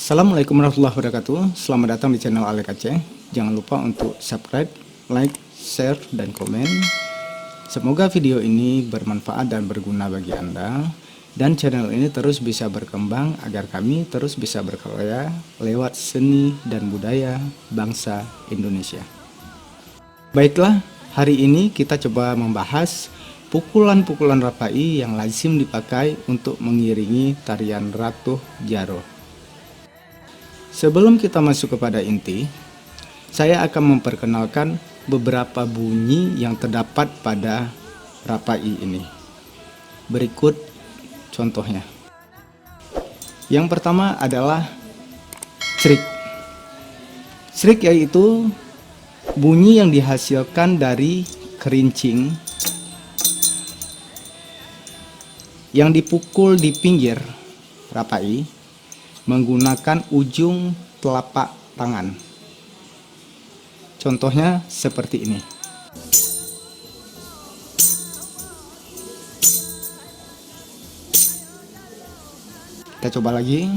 Assalamualaikum warahmatullahi wabarakatuh. Selamat datang di channel Alek Aceh. Jangan lupa untuk subscribe, like, share, dan komen. Semoga video ini bermanfaat dan berguna bagi Anda, dan channel ini terus bisa berkembang agar kami terus bisa berkarya lewat seni dan budaya bangsa Indonesia. Baiklah, hari ini kita coba membahas pukulan-pukulan Rapai yang lazim dipakai untuk mengiringi tarian Ratuh Jaro. Sebelum kita masuk kepada inti, saya akan memperkenalkan beberapa bunyi yang terdapat pada Rapai ini. Berikut contohnya. Yang pertama adalah crik. Crik yaitu bunyi yang dihasilkan dari kerincing yang dipukul di pinggir Rapai menggunakan ujung telapak tangan. Contohnya seperti ini. Kita coba lagi.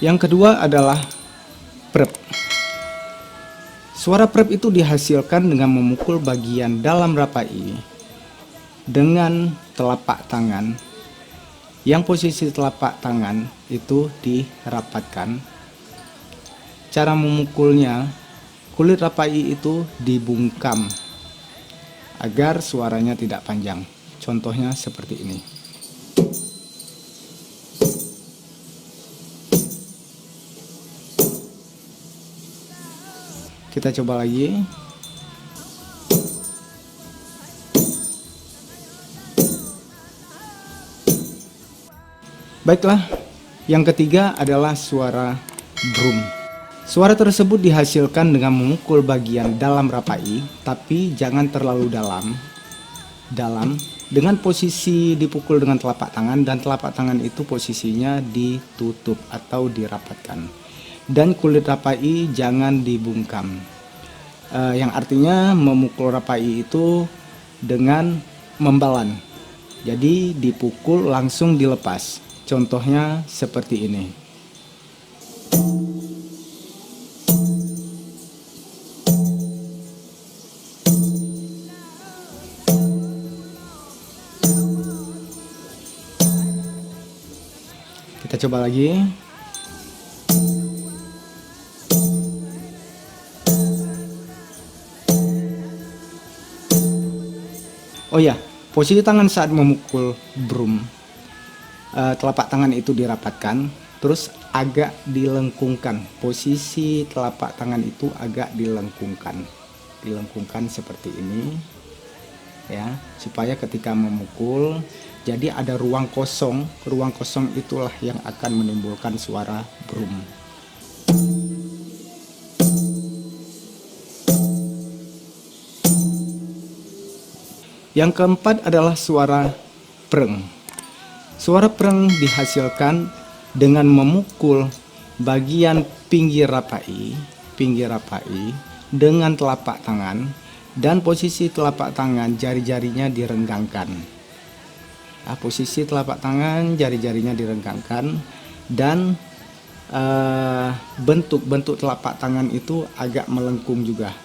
Yang kedua adalah prep. Suara prep itu dihasilkan dengan memukul bagian dalam Rapai dengan telapak tangan, yang posisi telapak tangan itu dirapatkan. Cara memukulnya, kulit Rapai itu dibungkam agar suaranya tidak panjang. Contohnya seperti ini. Kita coba lagi. Baiklah, yang ketiga adalah suara drum. Suara tersebut dihasilkan dengan memukul bagian dalam Rapai, tapi jangan terlalu dalam dengan posisi dipukul dengan telapak tangan, dan telapak tangan itu posisinya ditutup atau dirapatkan. Dan kulit Rapai jangan dibungkam, yang artinya memukul Rapai itu dengan membalan, jadi dipukul langsung dilepas. Contohnya seperti ini. Kita coba lagi. Oh ya, posisi tangan saat memukul drum, telapak tangan itu dirapatkan, terus agak dilengkungkan. Posisi telapak tangan itu agak dilengkungkan seperti ini, ya, supaya ketika memukul, jadi ada ruang kosong. Ruang kosong itulah yang akan menimbulkan suara drum. Yang keempat adalah suara preng. Suara preng dihasilkan dengan memukul bagian pinggir Rapai dengan telapak tangan, dan posisi telapak tangan jari-jarinya direnggangkan. Nah, posisi telapak tangan jari-jarinya direnggangkan, dan bentuk telapak tangan itu agak melengkung juga,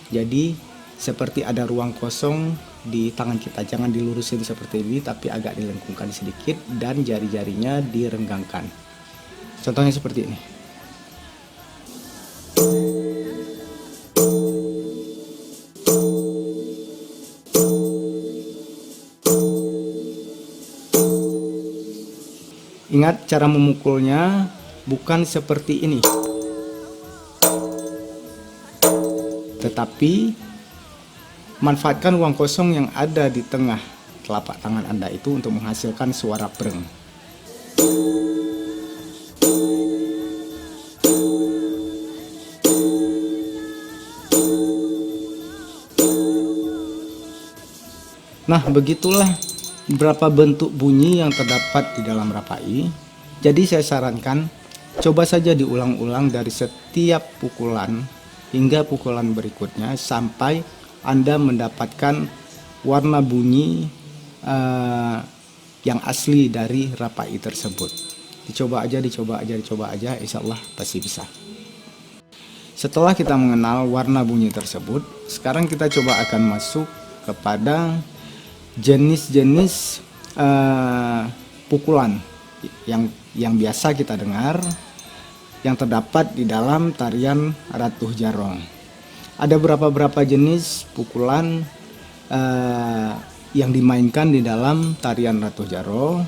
jadi seperti ada ruang kosong di tangan kita. Jangan dilurusin seperti ini, tapi agak dilengkungkan sedikit, dan jari-jarinya direnggangkan. Contohnya seperti ini. Ingat, cara memukulnya bukan seperti ini, tetapi manfaatkan ruang kosong yang ada di tengah telapak tangan Anda itu untuk menghasilkan suara preng. Nah, begitulah beberapa bentuk bunyi yang terdapat di dalam Rapai. Jadi saya sarankan coba saja diulang-ulang dari setiap pukulan hingga pukulan berikutnya sampai Anda mendapatkan warna bunyi yang asli dari Rapai tersebut. Dicoba aja, insya Allah pasti bisa. Setelah kita mengenal warna bunyi tersebut, sekarang kita coba akan masuk kepada jenis-jenis pukulan yang biasa kita dengar, yang terdapat di dalam tarian Ratuh Jarong. Ada berapa jenis pukulan yang dimainkan di dalam tarian Ratuh Jarong,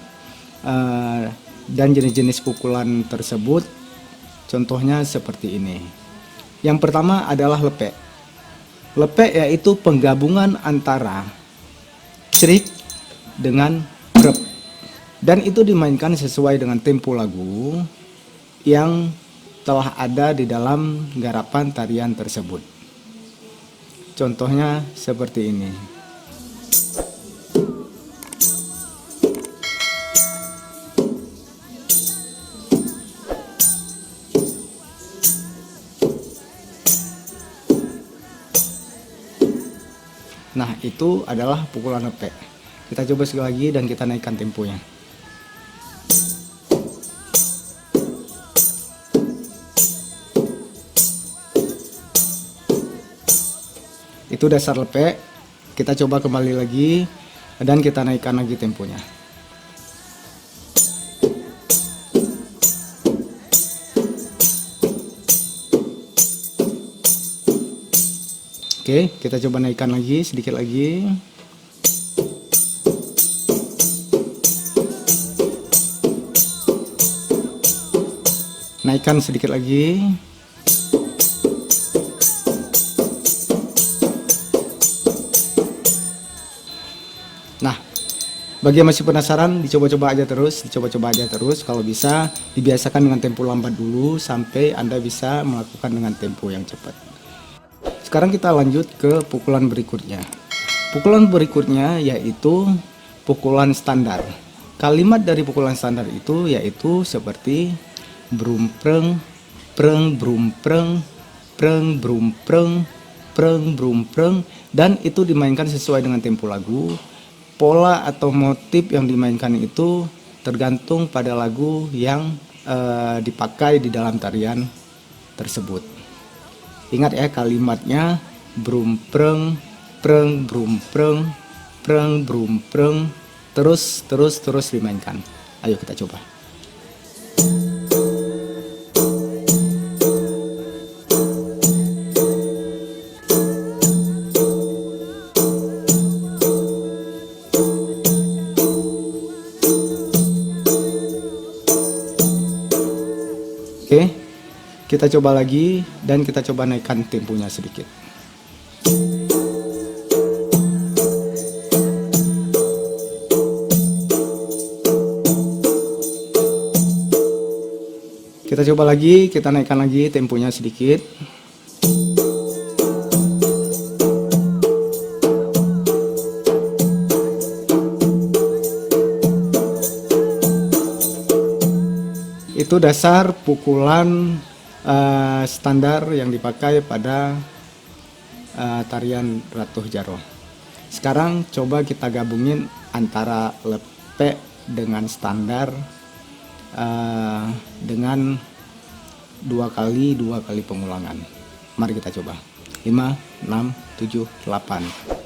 dan jenis-jenis pukulan tersebut contohnya seperti ini. Yang pertama adalah lepek. Lepek yaitu penggabungan antara trik dengan prep, dan itu dimainkan sesuai dengan tempo lagu yang telah ada di dalam garapan tarian tersebut. Contohnya seperti ini. Nah, itu adalah pukulan lepek. Kita coba sekali lagi dan kita naikkan temponya. Itu dasar lepek. Kita coba kembali lagi dan kita naikkan lagi temponya. Oke, kita coba naikkan lagi, sedikit lagi. Naikkan sedikit lagi. Nah, bagi yang masih penasaran, dicoba-coba aja terus. Kalau bisa, dibiasakan dengan tempo lambat dulu sampai Anda bisa melakukan dengan tempo yang cepat. Sekarang kita lanjut ke pukulan berikutnya. Pukulan berikutnya yaitu pukulan standar. Kalimat dari pukulan standar itu yaitu seperti brum preng, preng brum preng, preng brum preng, preng brum preng, dan itu dimainkan sesuai dengan tempo lagu. Pola atau motif yang dimainkan itu tergantung pada lagu yang dipakai di dalam tarian tersebut. Ingat ya kalimatnya, brum preng, preng brum preng, preng brum preng, terus dimainkan. Ayo kita coba. Oke, kita coba lagi dan kita coba naikkan temponya sedikit. Kita coba lagi, kita naikkan lagi temponya sedikit. Itu dasar pukulan standar yang dipakai pada tarian Ratuh Jarong. Sekarang coba kita gabungin antara lepek dengan standar dengan dua kali pengulangan. Mari kita coba. 5, 6, 7, 8.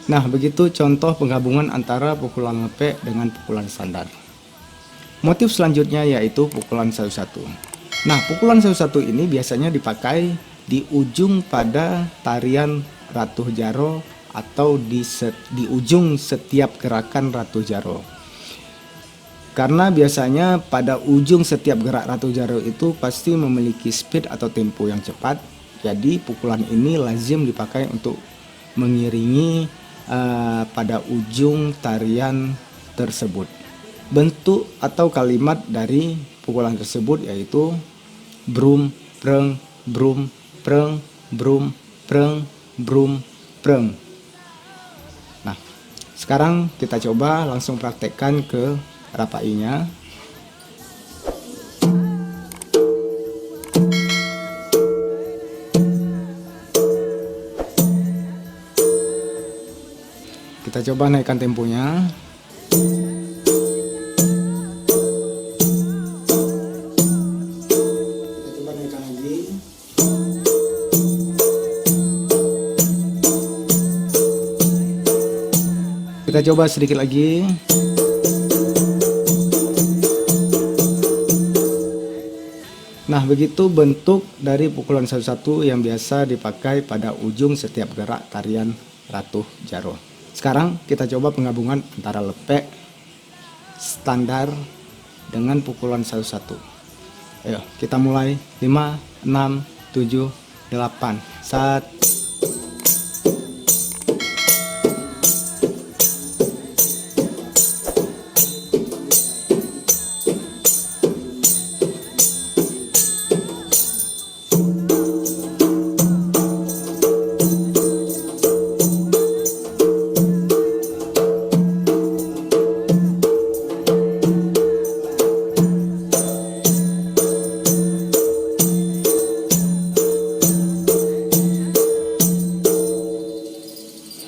Nah, begitu contoh penggabungan antara pukulan lepek dengan pukulan standar. Motif selanjutnya yaitu pukulan sayu-satu. Nah, pukulan sayu-satu ini biasanya dipakai di ujung pada tarian Ratuh Jarong atau di ujung setiap gerakan Ratuh Jarong. Karena biasanya pada ujung setiap gerak Ratuh Jarong itu pasti memiliki speed atau tempo yang cepat. Jadi pukulan ini lazim dipakai untuk mengiringi pada ujung tarian tersebut. Bentuk atau kalimat dari pukulan tersebut yaitu brum preng brum, preng, brum, preng, brum, preng. Nah, sekarang kita coba langsung praktekkan ke rapainya. Kita coba naikkan temponya. Kita coba naikkan lagi. Kita coba sedikit lagi. Nah, begitu bentuk dari pukulan 1-1 yang biasa dipakai pada ujung setiap gerak tarian Ratuh Jaro. Sekarang kita coba penggabungan antara lepek, standar, dengan pukulan 1-1. Ayo, kita mulai. 5, 6, 7, 8. 1.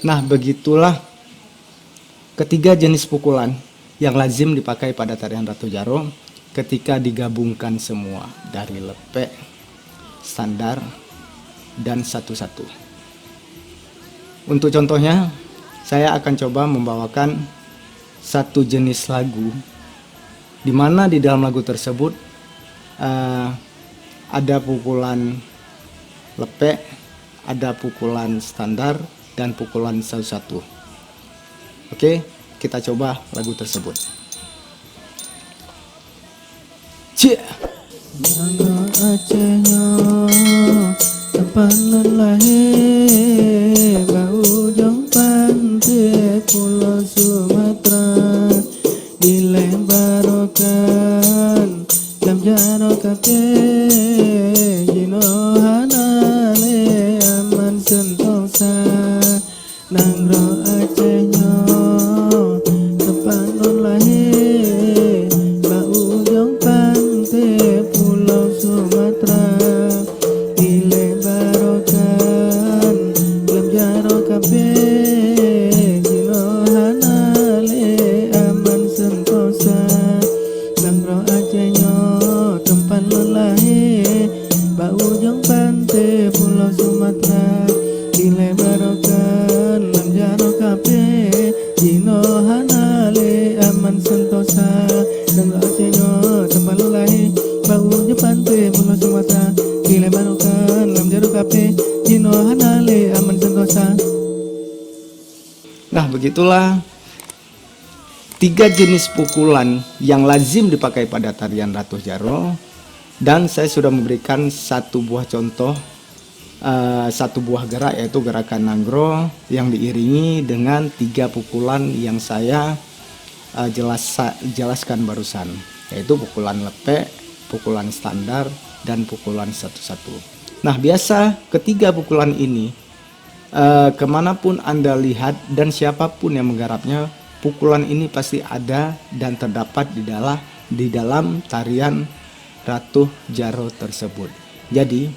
Nah, begitulah ketiga jenis pukulan yang lazim dipakai pada tarian Ratuh Jaro ketika digabungkan semua dari lepek, standar, dan 1-1. Untuk contohnya, saya akan coba membawakan satu jenis lagu di mana di dalam lagu tersebut ada pukulan lepek, ada pukulan standar, dan pukulan 1-1. Oke, kita coba lagu tersebut. Cie. Nangro Acehnya tempat lelahe bau jong pantai Pulau Sumatera dilembarokan jam jaro kate jino hanale aman sentosa. Nangro Acehnya tempat lelahe bau jong pantai Pulau Sumatera dilebarokan dalam jaro kape jino hanale aman sentosa. Nangro Acehnya tempat lelahe bau jong pantai Pulau Sumatera dilebarokan dalam jaro kape jino hanale aman sentosa. Nangro Acehnya tempat lelahe bau jong pantai Pulau Sumatera dilebarokan dalam jaro kape jino hanale aman sentosa. Nah, begitulah tiga jenis pukulan yang lazim dipakai pada tarian Ratuh Jaro, dan saya sudah memberikan satu buah contoh, satu buah gerak, yaitu gerakan Nangro yang diiringi dengan tiga pukulan yang saya jelaskan barusan, yaitu pukulan lepek, pukulan standar, dan pukulan 1-1. Nah, biasa ketiga pukulan ini kemanapun Anda lihat dan siapapun yang menggarapnya, pukulan ini pasti ada dan terdapat di dalam tarian Ratuh Jaro tersebut. Jadi,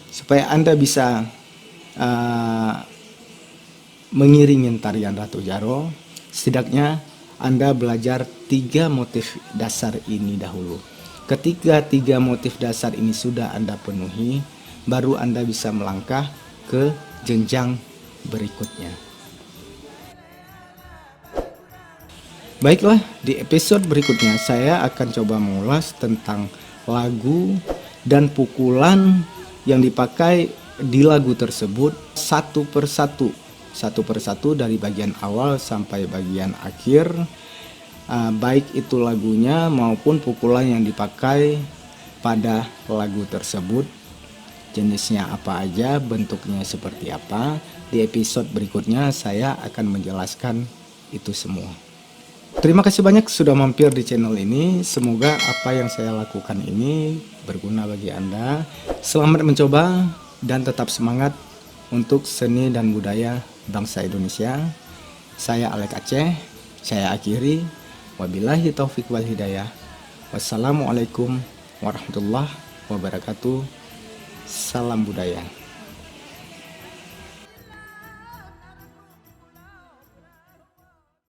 supaya Anda bisa mengiringi tarian Ratuh Jaro, setidaknya Anda belajar tiga motif dasar ini dahulu. Ketika tiga motif dasar ini sudah Anda penuhi, baru Anda bisa melangkah ke jenjang berikutnya. Baiklah, di episode berikutnya saya akan coba mengulas tentang lagu dan pukulan yang dipakai di lagu tersebut satu persatu dari bagian awal sampai bagian akhir, baik itu lagunya maupun pukulan yang dipakai pada lagu tersebut, jenisnya apa aja, bentuknya seperti apa. Di episode berikutnya saya akan menjelaskan itu semua. Terima kasih banyak sudah mampir di channel ini. Semoga apa yang saya lakukan ini berguna bagi Anda. Selamat mencoba dan tetap semangat untuk seni dan budaya bangsa Indonesia. Saya Alek Aceh, saya akhiri. Wabillahi taufik wal hidayah. Wassalamualaikum warahmatullahi wabarakatuh. Salam budaya.